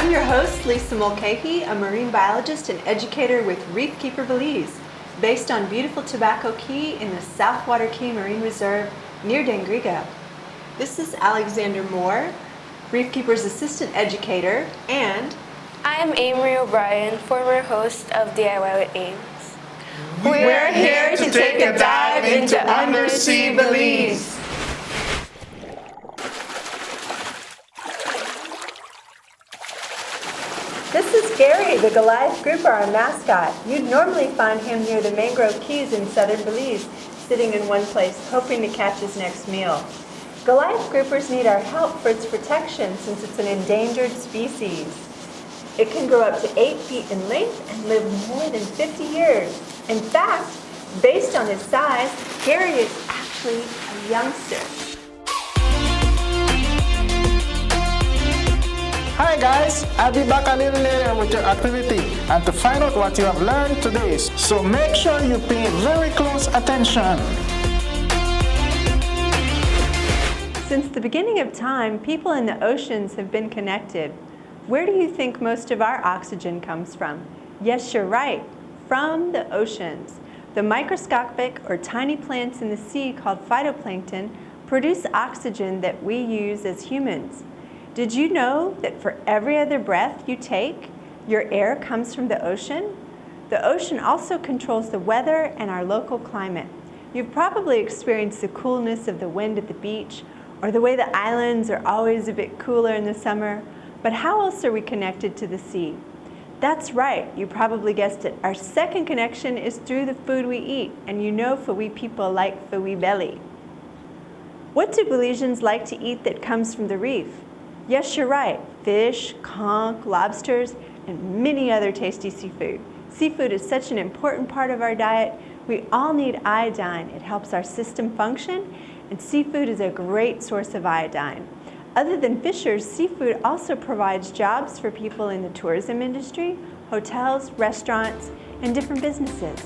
I'm your host, Lisa Mulcahy, a marine biologist and educator with ReefKeeper Belize, based on beautiful Tobacco Key in the Southwater Key Marine Reserve near Dangriga. This is Alexander Moore, ReefKeeper's assistant educator, and I'm Amory O'Brien, former host of DIY with Ames. we're here to take a dive into UnderSea Belize. This is Gary, the Goliath grouper, our mascot. You'd normally find him near the mangrove keys in southern Belize, sitting in one place, hoping to catch his next meal. Goliath groupers need our help for its protection since it's an endangered species. It can grow up to 8 feet in length and live more than 50 years. In fact, based on his size, Gary is actually a youngster. Hi guys, I'll be back a little later with your activity and to find out what you have learned today. So make sure you pay very close attention. Since the beginning of time, people in the oceans have been connected. Where do you think most of our oxygen comes from? Yes, you're right, from the oceans. The microscopic or tiny plants in the sea called phytoplankton produce oxygen that we use as humans. Did you know that for every other breath you take, your air comes from the ocean? The ocean also controls the weather and our local climate. You've probably experienced the coolness of the wind at the beach, or the way the islands are always a bit cooler in the summer. But how else are we connected to the sea? That's right, you probably guessed it. Our second connection is through the food we eat, and you know Fui people like Fui belly. What do Belizeans like to eat that comes from the reef? Yes, you're right, fish, conch, lobsters, and many other tasty seafood. Seafood is such an important part of our diet. We all need iodine. It helps our system function, and seafood is a great source of iodine. Other than fishers, seafood also provides jobs for people in the tourism industry, hotels, restaurants, and different businesses.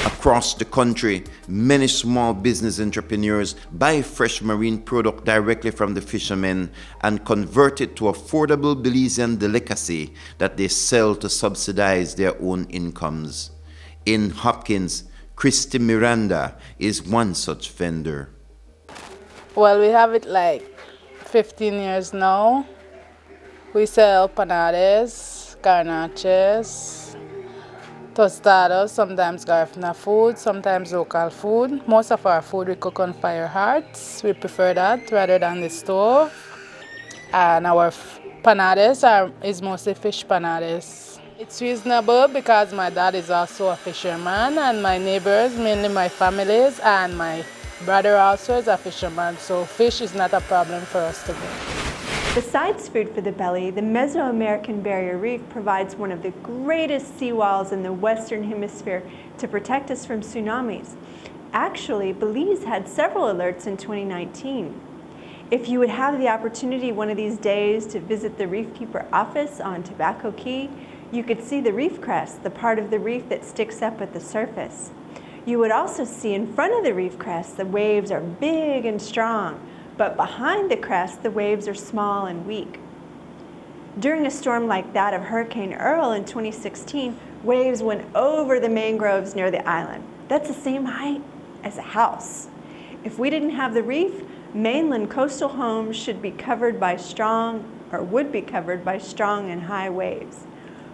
Across the country, many small business entrepreneurs buy fresh marine product directly from the fishermen and convert it to affordable Belizean delicacy that they sell to subsidize their own incomes. In Hopkins, Christy Miranda is one such vendor. Well, we have it like 15 years now. We sell panades, garnaches, tostados, sometimes garfna food, sometimes local food. Most of our food we cook on fire hearts. We prefer that rather than the stove. And our panades is mostly fish panades. It's reasonable because my dad is also a fisherman, and my neighbors, mainly my families, and my brother also is a fisherman, so fish is not a problem for us to get. Besides food for the belly, the Mesoamerican Barrier Reef provides one of the greatest seawalls in the Western Hemisphere to protect us from tsunamis. Actually, Belize had several alerts in 2019. If you would have the opportunity one of these days to visit the ReefKeeper office on Tobacco Key, you could see the reef crest, the part of the reef that sticks up at the surface. You would also see in front of the reef crest the waves are big and strong, but behind the crest the waves are small and weak. During a storm like that of Hurricane Earl in 2016, waves went over the mangroves near the island. That's the same height as a house. If we didn't have the reef, mainland coastal homes should be covered by would be covered by strong and high waves.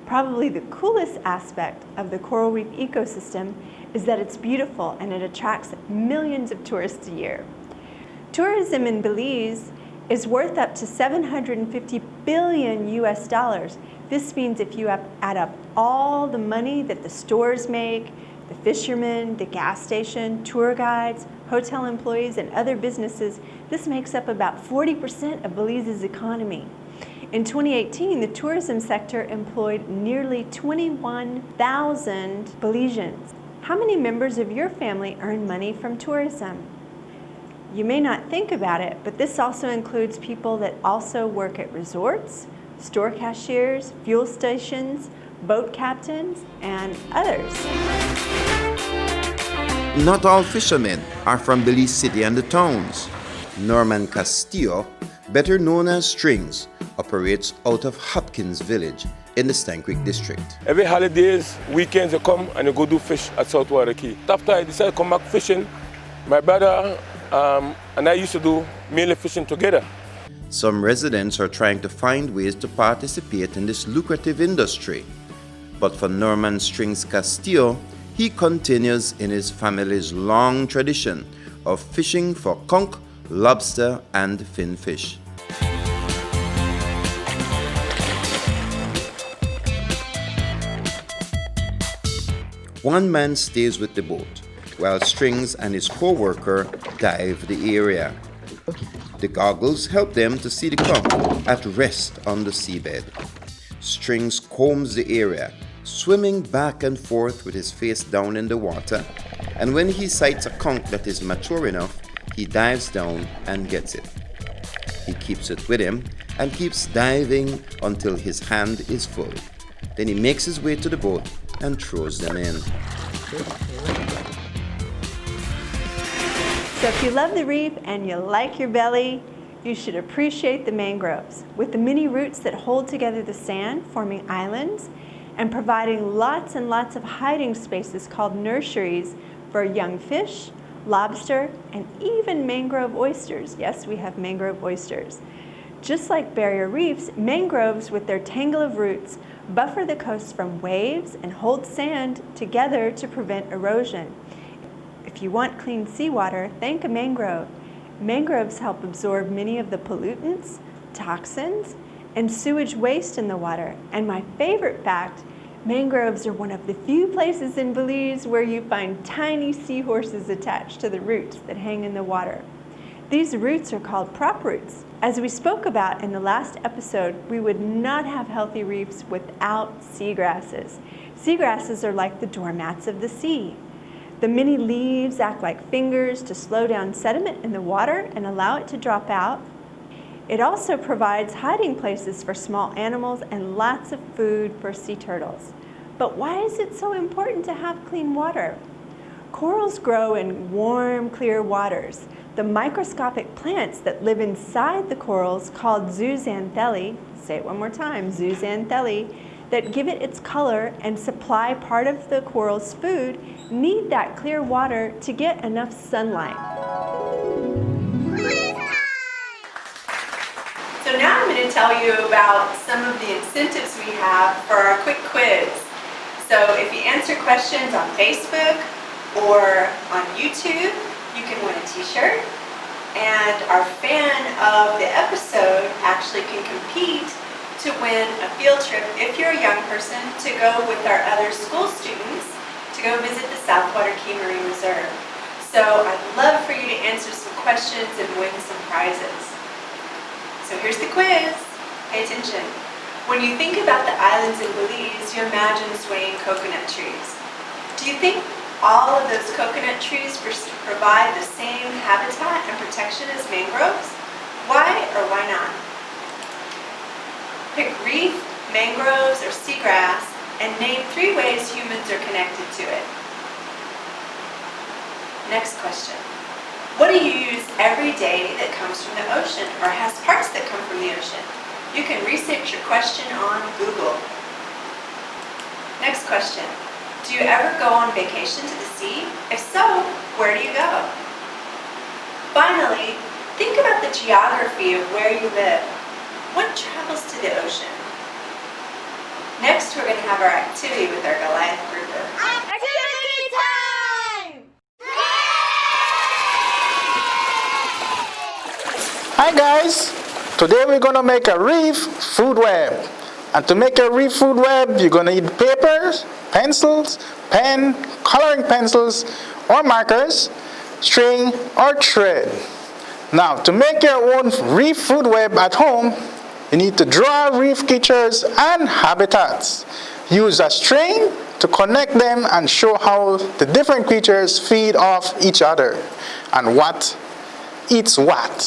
Probably the coolest aspect of the coral reef ecosystem is that it's beautiful and it attracts millions of tourists a year. Tourism in Belize is worth up to $750 billion US dollars. This means if you add up all the money that the stores make, the fishermen, the gas station, tour guides, hotel employees, and other businesses, this makes up about 40% of Belize's economy. In 2018, the tourism sector employed nearly 21,000 Belizeans. How many members of your family earn money from tourism? You may not think about it, but this also includes people that also work at resorts, store cashiers, fuel stations, boat captains, and others. Not all fishermen are from Belize City and the towns. Norman Castillo, better known as Strings, operates out of Hopkins Village in the Stann Creek district. Every holidays, weekends, you come and you go do fish at Saltwater Key. After I decided to come back fishing, my brother and I used to do mainly fishing together. Some residents are trying to find ways to participate in this lucrative industry. But for Norman Strings Castillo, he continues in his family's long tradition of fishing for conch, lobster, and finfish. One man stays with the boat, while Strings and his co-worker dive the area. The goggles help them to see the conch at rest on the seabed. Strings combs the area, swimming back and forth with his face down in the water, and when he sights a conch that is mature enough, he dives down and gets it. He keeps it with him and keeps diving until his hand is full. Then he makes his way to the boat and throws them in. So if you love the reef and you like your belly, you should appreciate the mangroves. With the many roots that hold together the sand, forming islands, and providing lots and lots of hiding spaces called nurseries for young fish, lobster, and even mangrove oysters. Yes, we have mangrove oysters. Just like barrier reefs, mangroves with their tangle of roots buffer the coast from waves and hold sand together to prevent erosion. If you want clean seawater, thank a mangrove. Mangroves help absorb many of the pollutants, toxins, and sewage waste in the water. And my favorite fact, mangroves are one of the few places in Belize where you find tiny seahorses attached to the roots that hang in the water. These roots are called prop roots. As we spoke about in the last episode, we would not have healthy reefs without seagrasses. Seagrasses are like the doormats of the sea. The many leaves act like fingers to slow down sediment in the water and allow it to drop out. It also provides hiding places for small animals and lots of food for sea turtles. But why is it so important to have clean water? Corals grow in warm, clear waters. The microscopic plants that live inside the corals, called zooxanthellae, say it one more time, zooxanthellae, that give it its color and supply part of the coral's food, need that clear water to get enough sunlight. So now I'm going to tell you about some of the incentives we have for our quick quiz. So if you answer questions on Facebook or on YouTube, you can win a t-shirt. And our fan of the episode actually can compete to win a field trip, if you're a young person, to go with our other school students to go visit the Southwater Key Marine Reserve. So I'd love for you to answer some questions and win some prizes. So here's the quiz. Pay attention. When you think about the islands in Belize, you imagine swaying coconut trees. Do you think all of those coconut trees provide the same habitat and protection as mangroves? Why or why not? Pick reef, mangroves, or seagrass and name 3 ways humans are connected to it. Next question. What do you use every day that comes from the ocean or has parts that come from the ocean? You can research your question on Google. Next question. Do you ever go on vacation to the sea? If so, where do you go? Finally, think about the geography of where you live. What travels to the ocean? Next, we're going to have our activity with our Goliath grouper. Activity time! Hi guys! Today we're going to make a reef food web. And to make a reef food web, you're going to need papers, pencils, pen, coloring pencils or markers, string or thread. Now, to make your own reef food web at home, you need to draw reef creatures and habitats. Use a string to connect them and show how the different creatures feed off each other and what eats what.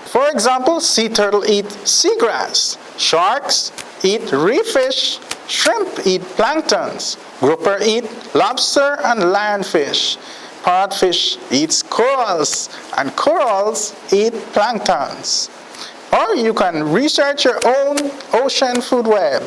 For example, sea turtle eat seagrass, sharks eat reef fish, shrimp eat planktons, grouper eat lobster and lionfish, parrotfish eats corals, and corals eat planktons. or you can research your own ocean food web.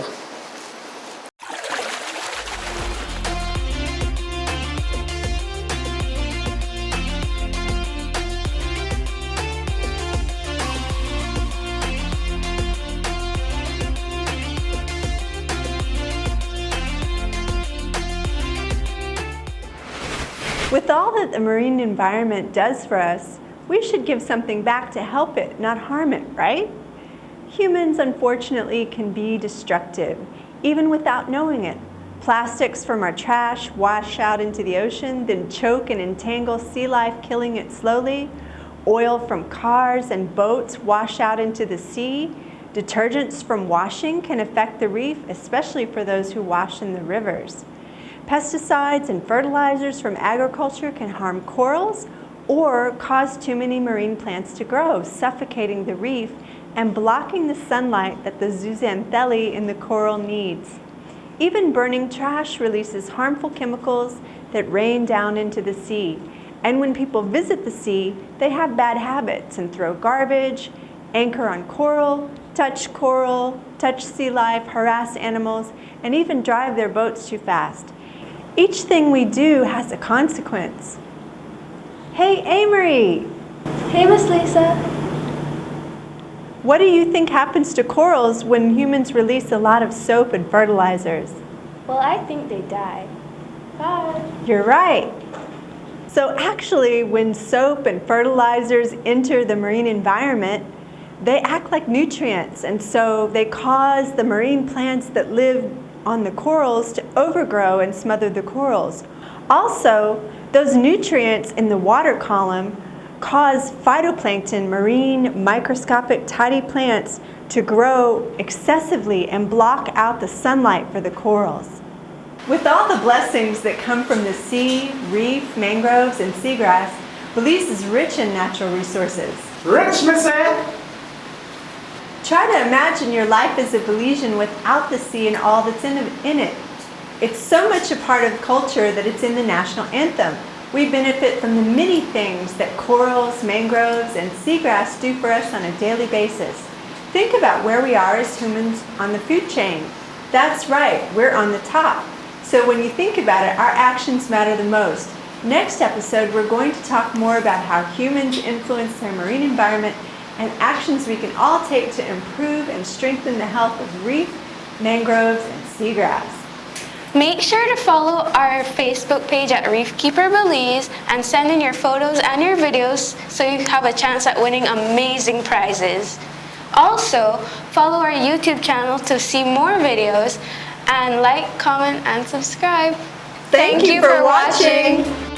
With all that the marine environment does for us, we should give something back to help it, not harm it, right? Humans, unfortunately, can be destructive, even without knowing it. Plastics from our trash wash out into the ocean, then choke and entangle sea life, killing it slowly. Oil from cars and boats wash out into the sea. Detergents from washing can affect the reef, especially for those who wash in the rivers. Pesticides and fertilizers from agriculture can harm corals or cause too many marine plants to grow, suffocating the reef and blocking the sunlight that the zooxanthellae in the coral needs. Even burning trash releases harmful chemicals that rain down into the sea. And when people visit the sea, they have bad habits and throw garbage, anchor on coral, touch sea life, harass animals, and even drive their boats too fast. Each thing we do has a consequence. Hey, Amory! Hey, Miss Lisa. What do you think happens to corals when humans release a lot of soap and fertilizers? Well, I think they die. Bye. You're right. So actually, when soap and fertilizers enter the marine environment, they act like nutrients, and so they cause the marine plants that live on the corals to overgrow and smother the corals. Also, those nutrients in the water column cause phytoplankton, marine microscopic tiny plants, to grow excessively and block out the sunlight for the corals. With all the blessings that come from the sea, reef, mangroves, and seagrass, Belize is rich in natural resources. Rich, Missy! Try to imagine your life as a Belizean without the sea and all that's in it. It's so much a part of culture that it's in the national anthem. We benefit from the many things that corals, mangroves, and seagrass do for us on a daily basis. Think about where we are as humans on the food chain. That's right, we're on the top. So when you think about it, our actions matter the most. Next episode, we're going to talk more about how humans influence their marine environment and actions we can all take to improve and strengthen the health of reef, mangroves, and seagrass. Make sure to follow our Facebook page at ReefKeeper Belize and send in your photos and your videos so you have a chance at winning amazing prizes. Also, follow our YouTube channel to see more videos and like, comment, and subscribe. Thank you for watching.